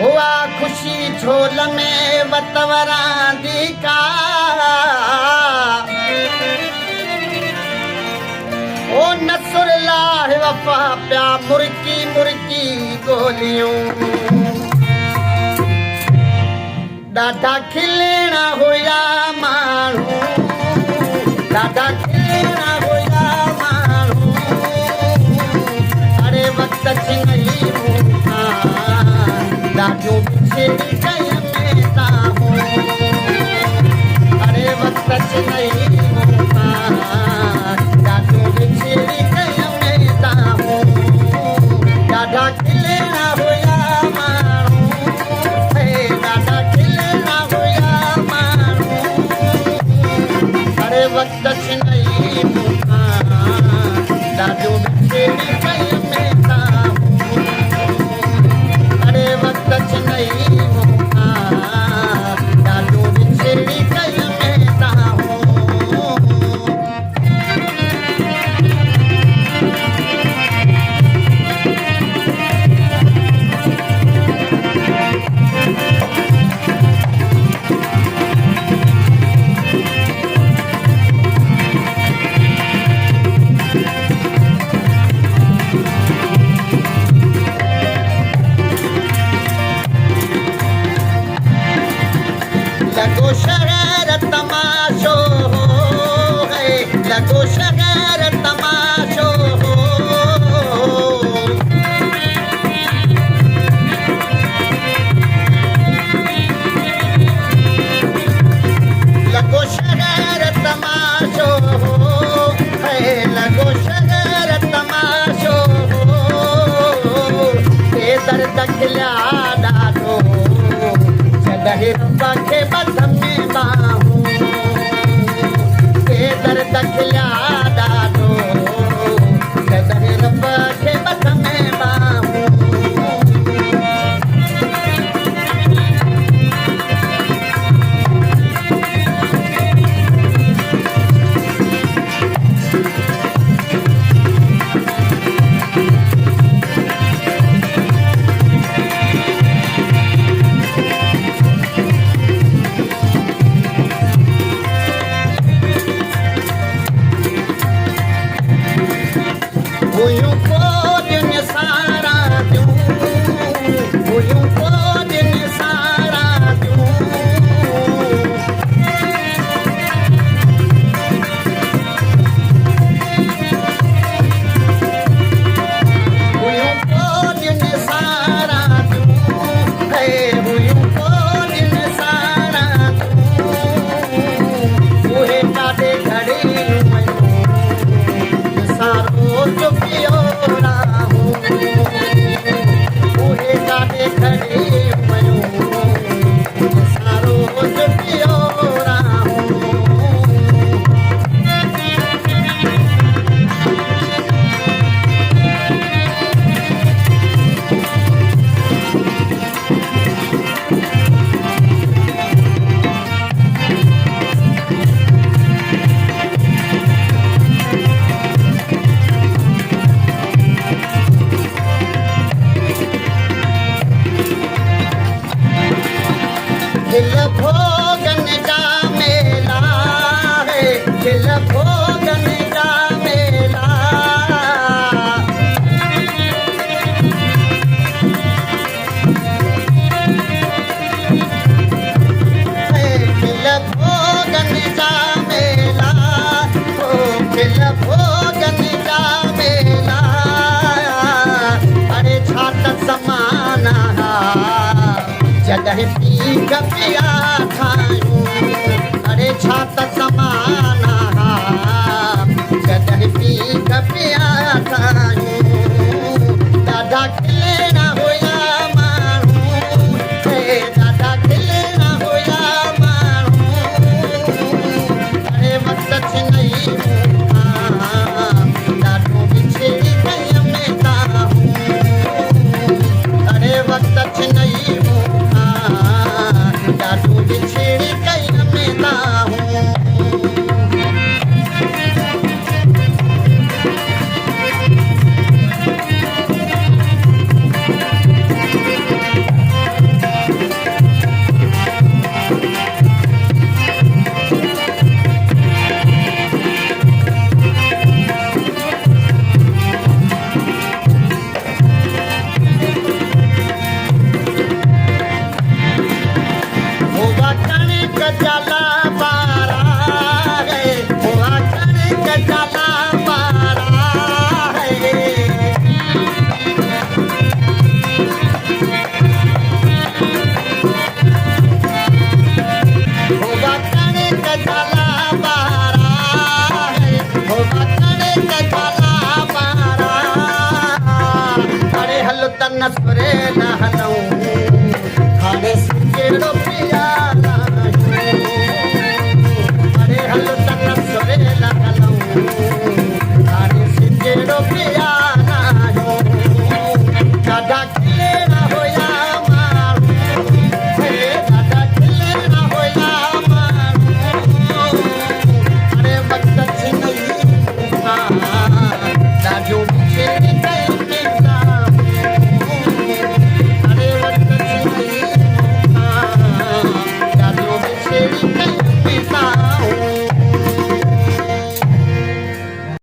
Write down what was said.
हुआ खुशी झोल में वतवरां दी का ओ नसरुल्लाह वफा प्या मुर्की मुर्की गोलियूं ॾाढा खिलणा हुया माण्हू ॾाढा खिलणा हुया माण्हू अरे वक़्त छिनई मूंखां ॾाढो बिछड़ी कयनि ताहूं अरे वक़्त छिनई मूंखां ॾाढो बिछड़ी कयनि ताहूं ॾाढा खिलणा हुया माण्हू ॾाढा खिलणा हुया माण्हू अरे वक़्त छिनई मूंखां ॾाढो बिछड़ी कयनि ताहूं अरे वक़्त छिनई मूंखां ॾाढो बिछड़ी कयनि ताहूं लगो शहर तमाशो है लगो शहर तमाशो लगो शहर तमाशो है लगो शहर तमाशो के दर्द खिलिया ॾाढो जॾहिं रब खे बध में बाहूं के दर्द खिलिया ॾाढो जॾहिं रब खे बध में बाहूं हुयूं कोॾियुनि सारा थियूं हुयूं कोॾियुनि सारा थियूं हुयूं कोॾियुनि सारा थियूं हुयूं कोॾियुनि सारा थियूं उहे काॾे घड़ियूं वयूं सारो चुपियो राहूं उहे काॾे खड़ी वयूं सारो चुपियो राहूं दिल भोगन का मेला है दिल भोगन का मेला दिल भोगन का मेला ओ दिल भोगन का मेला अरे छात समाना जॾहिं पीक पिया खायूं अरे छा त समाना जॾहिं पीक पिया खायूं ॾाढा खिलणा हुया माण्हू ॾाढा खिलणा हुया माण्हू अरे वक़्त छिनई मूंखां ॾाढो बिछड़ी कयनि ताहूं अरे वक़्त छिनई मूंखां ॾाढो बिछड़ी कयनि ताहूं त्यांना स्वरे लहानऊ